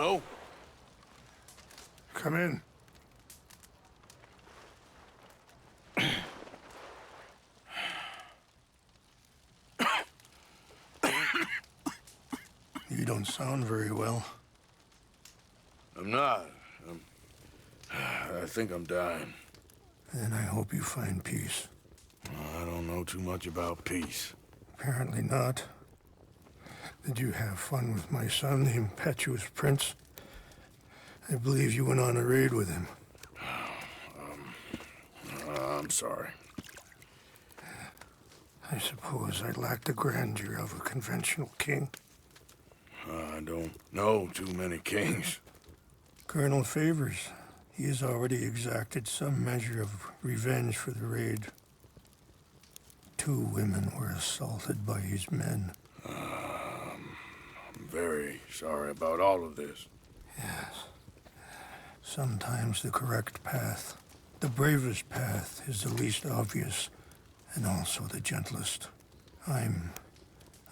Hello? Come in. You don't sound very well. I'm not. I think I'm dying. And I hope you find peace. I don't know too much about peace. Apparently not. Did you have fun with my son, the impetuous prince? I believe you went on a raid with him. I'm sorry. I suppose I lack the grandeur of a conventional king. I don't know too many kings. Colonel Favors, he has already exacted some measure of revenge for the raid. 2 women were assaulted by his men. I'm very sorry about all of this. Yes. Sometimes the correct path, the bravest path, is the least obvious, and also the gentlest. I'm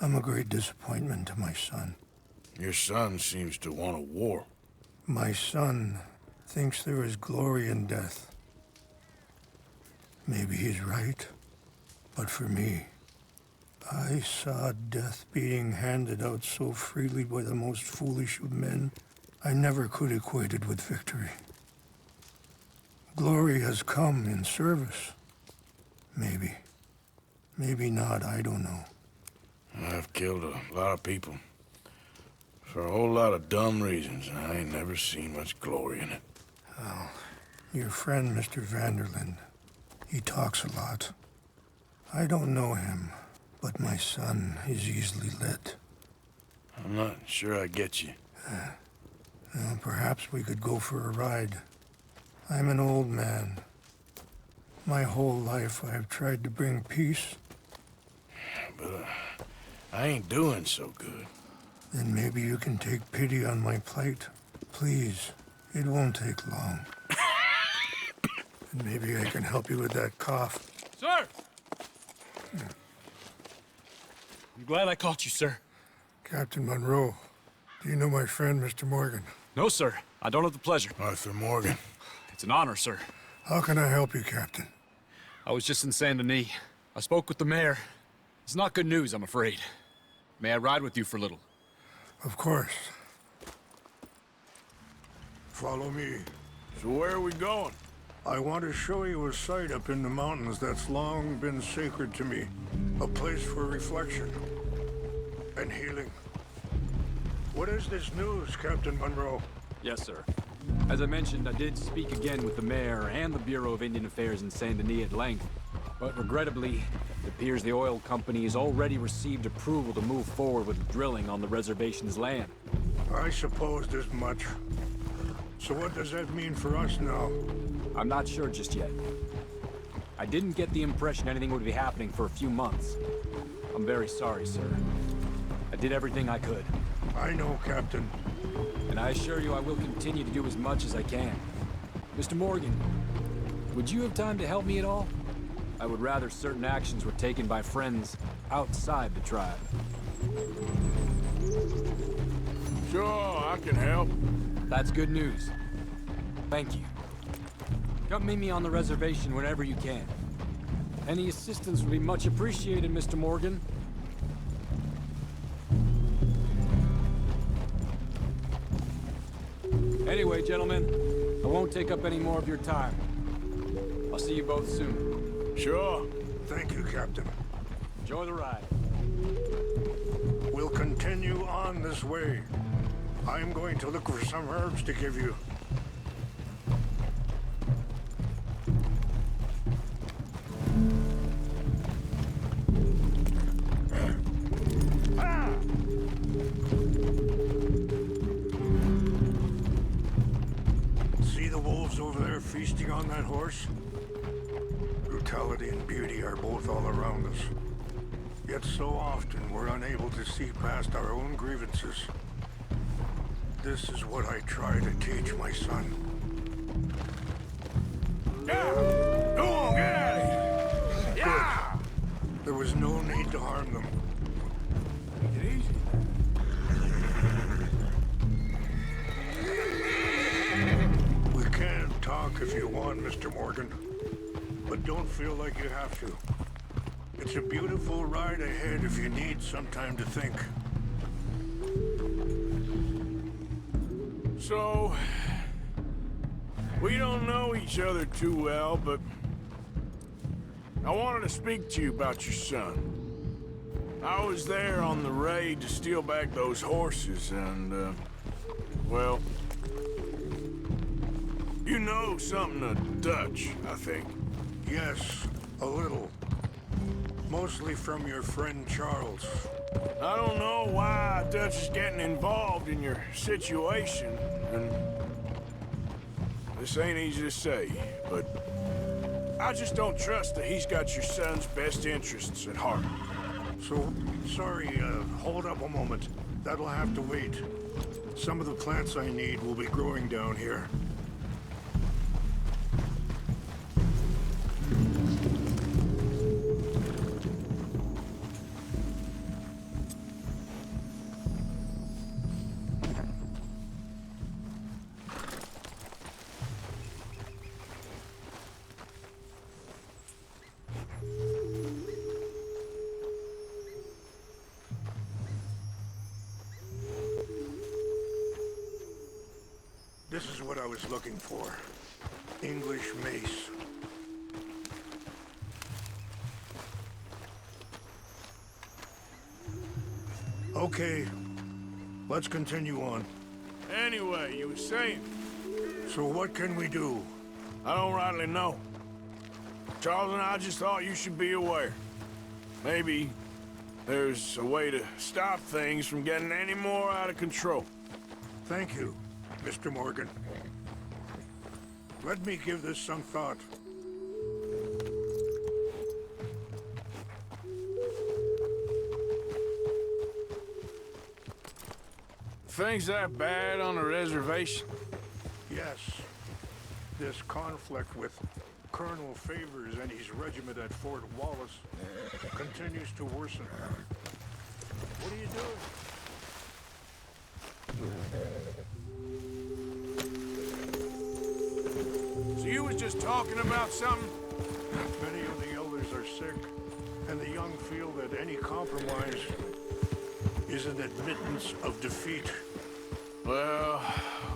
a great disappointment to my son. Your son seems to want a war. My son thinks there is glory in death. Maybe he's right, but for me, I saw death being handed out so freely by the most foolish of men, I never could equate it with victory. Glory has come in service. Maybe. Maybe not, I don't know. I've killed a lot of people. For a whole lot of dumb reasons, and I ain't never seen much glory in it. Well, your friend, Mr. Vanderlyn, he talks a lot. I don't know him, but my son is easily led. I'm not sure I get you. Well, perhaps we could go for a ride. I'm an old man. My whole life I've tried to bring peace. But I ain't doing so good. Then maybe you can take pity on my plight. Please, it won't take long. And maybe I can help you with that cough. Sir! I'm glad I caught you, sir. Captain Monroe, do you know my friend, Mr. Morgan? No, sir. I don't have the pleasure. Arthur Morgan. It's an honor, sir. How can I help you, Captain? I was just in Saint Denis. I spoke with the mayor. It's not good news, I'm afraid. May I ride with you for a little? Of course. Follow me. So where are we going? I want to show you a site up in the mountains that's long been sacred to me. A place for reflection and healing. What is this news, Captain Monroe? Yes, sir. As I mentioned, I did speak again with the mayor and the Bureau of Indian Affairs in Saint Denis at length. But regrettably, it appears the oil company has already received approval to move forward with drilling on the reservation's land. I supposed as much. So what does that mean for us now? I'm not sure just yet. I didn't get the impression anything would be happening for a few months. I'm very sorry, sir. I did everything I could. I know, Captain. And I assure you I will continue to do as much as I can. Mr. Morgan, would you have time to help me at all? I would rather certain actions were taken by friends outside the tribe. Sure, I can help. That's good news. Thank you. Come meet me on the reservation whenever you can. Any assistance would be much appreciated, Mr. Morgan. Anyway, gentlemen, I won't take up any more of your time. I'll see you both soon. Sure. Thank you, Captain. Enjoy the ride. We'll continue on this way. I'm going to look for some herbs to give you. See the wolves over there feasting on that horse? Brutality and beauty are both all around us. Yet so often we're unable to see past our own grievances. This is what I try to teach my son. Yeah! Go on, get out of here! Yeah! There was no need to harm them. Take it easy. Mr. Morgan. But don't feel like you have to. It's a beautiful ride ahead if you need some time to think. So, we don't know each other too well, but I wanted to speak to you about your son. I was there on the raid to steal back those horses, and, well, you know something of Dutch, I think. Yes, a little. Mostly from your friend Charles. I don't know why Dutch is getting involved in your situation, and this ain't easy to say, but I just don't trust that he's got your son's best interests at heart. So, sorry, hold up a moment. That'll have to wait. Some of the plants I need will be growing down here. This is what I was looking for. English mace. Okay, let's continue on. Anyway, you were saying, So what can we do? I don't rightly know. Charles and I just thought you should be aware. Maybe there's a way to stop things from getting any more out of control. Thank you, Mr. Morgan. Let me give this some thought. Things that bad on the reservation? Yes, this conflict with Colonel Favors and his regiment at Fort Wallace continues to worsen. What are you doing? So you was just talking about something? Many of the elders are sick, and the young feel that any compromise is an admittance of defeat. Well,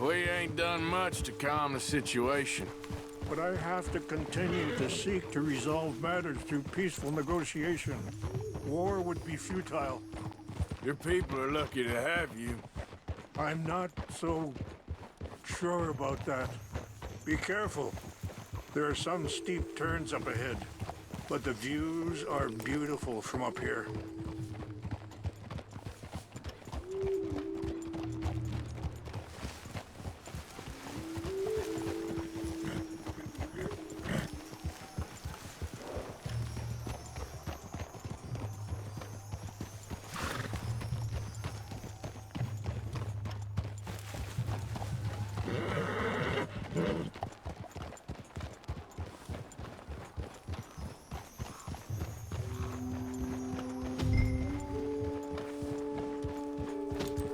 we ain't done much to calm the situation. But I have to continue to seek to resolve matters through peaceful negotiation. War would be futile. Your people are lucky to have you. I'm not so sure about that. Be careful. There are some steep turns up ahead, but the views are beautiful from up here.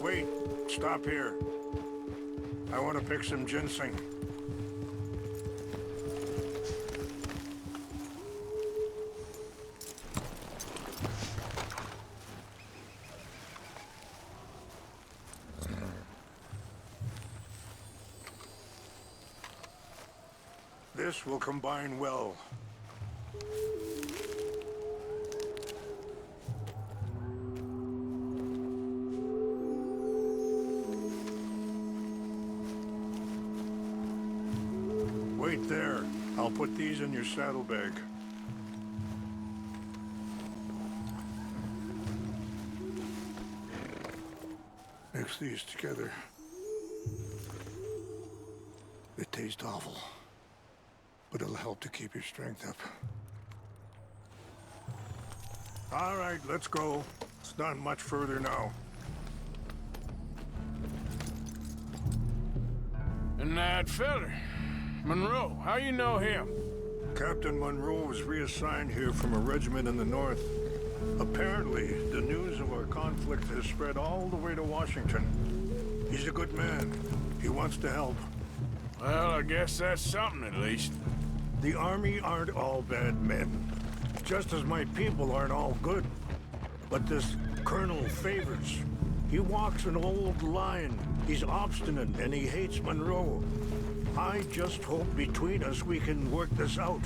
Wait, stop here. I want to pick some ginseng. This will combine well. Wait there. I'll put these in your saddlebag. Mix these together. They taste awful, but it'll help to keep your strength up. All right, let's go. It's not much further now. And that feller, Monroe, how you know him? Captain Monroe was reassigned here from a regiment in the north. Apparently, the news of our conflict has spread all the way to Washington. He's a good man. He wants to help. Well, I guess that's something at least. The army aren't all bad men, just as my people aren't all good. But this Colonel Favors, he walks an old line. He's obstinate and he hates Monroe. I just hope between us we can work this out.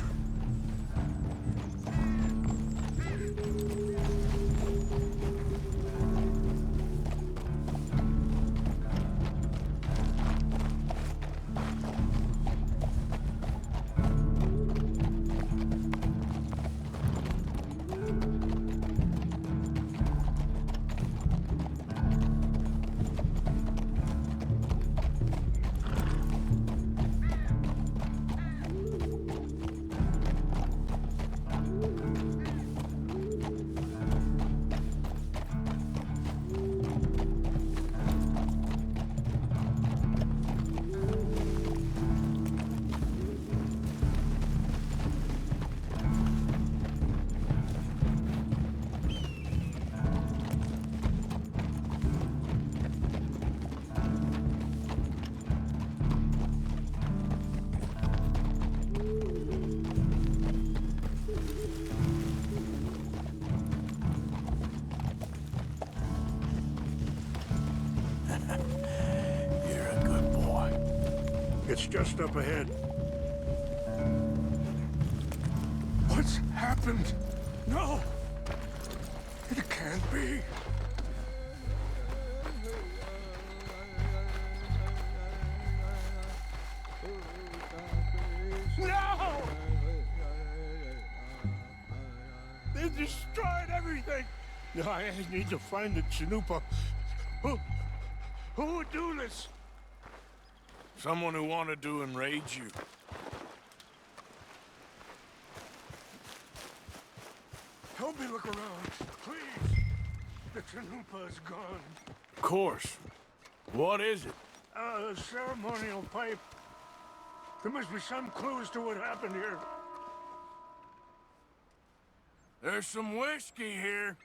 You're a good boy. It's just up ahead. What's happened? No! It can't be. No! They destroyed everything! I need to find the Chanupa. Who would do this? Someone who wanted to enrage you. Help me look around, please. The Chanupa is gone. Of course. What is it? A ceremonial pipe. There must be some clues to what happened here. There's some whiskey here.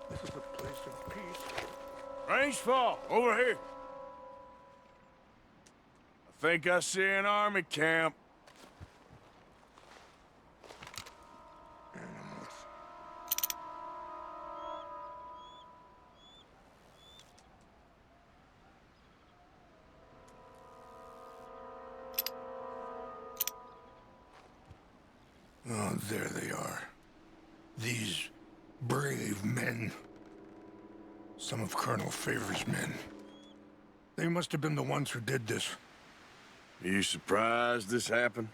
This is a place of peace. Rangefall, over here. I think I see an army camp. Animals. Oh, there they are. These brave men. Some of Colonel Favors' men. They must have been the ones who did this. Are you surprised this happened?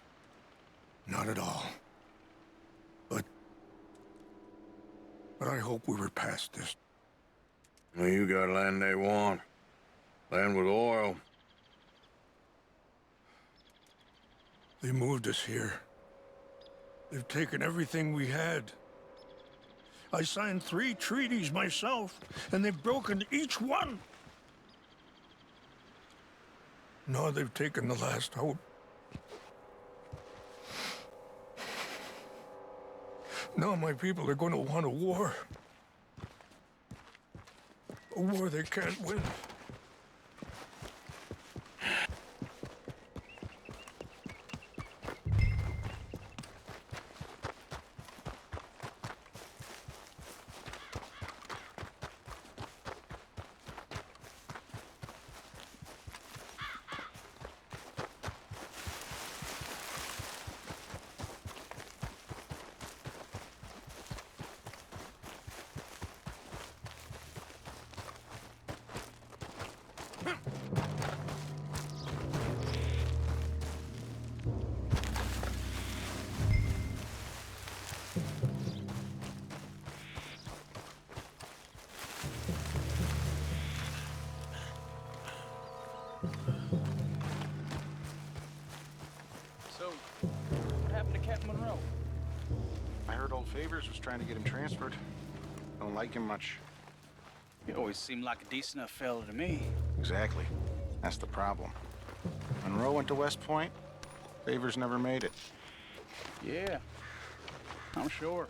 Not at all. But I hope we were past this. Well, you got land they want. Land with oil. They moved us here. They've taken everything we had. I signed 3 treaties myself, and they've broken each one. Now they've taken the last hope. Now my people are going to want a war. A war they can't win. So, what happened to Captain Monroe? I heard old Favors was trying to get him transferred. Don't like him much. He always seemed like a decent enough fella to me. Exactly. That's the problem. Monroe went to West Point. Favors never made it. Yeah, I'm sure.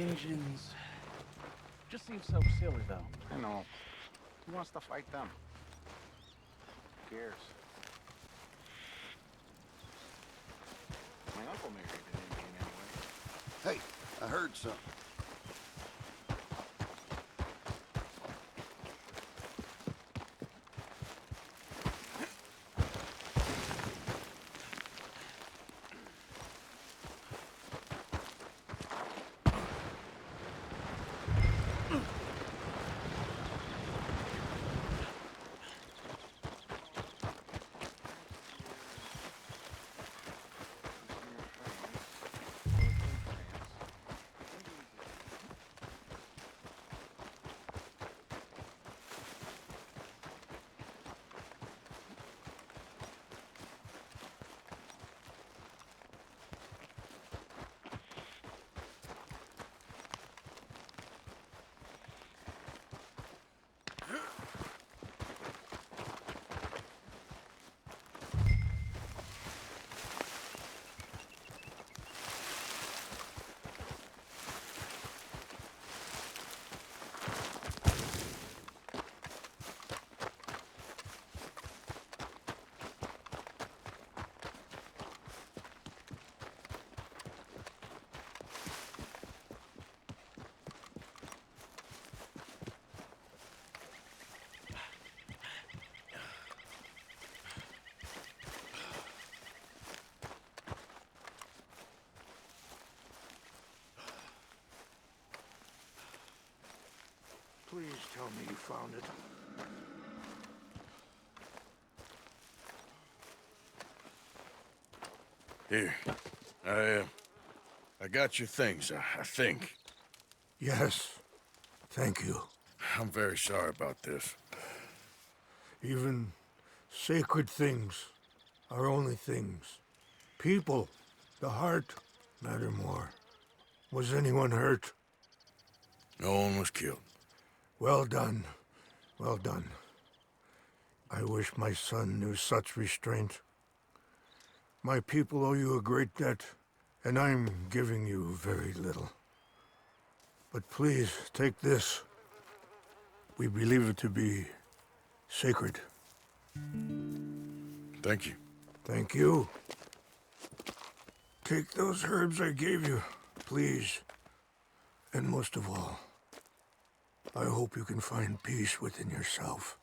Engines. Just seems so silly, though. I know. Who wants to fight them? Who cares? My uncle married an Indian anyway. Hey, I heard something. Please tell me you found it. Here. I got your things, I think. Yes. Thank you. I'm very sorry about this. Even sacred things are only things. People, the heart, matter more. Was anyone hurt? No one was killed. Well done. Well done. I wish my son knew such restraint. My people owe you a great debt, and I'm giving you very little. But please, take this. We believe it to be sacred. Thank you. Thank you. Take those herbs I gave you, please. And most of all, I hope you can find peace within yourself.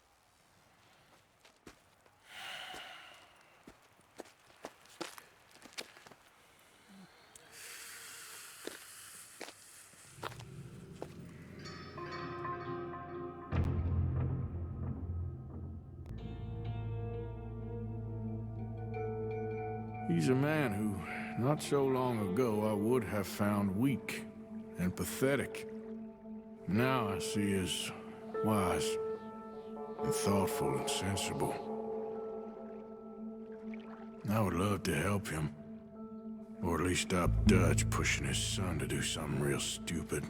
He's a man who, not so long ago, I would have found weak and pathetic. Now I see as wise and thoughtful and sensible. I would love to help him. Or at least stop Dutch pushing his son to do something real stupid.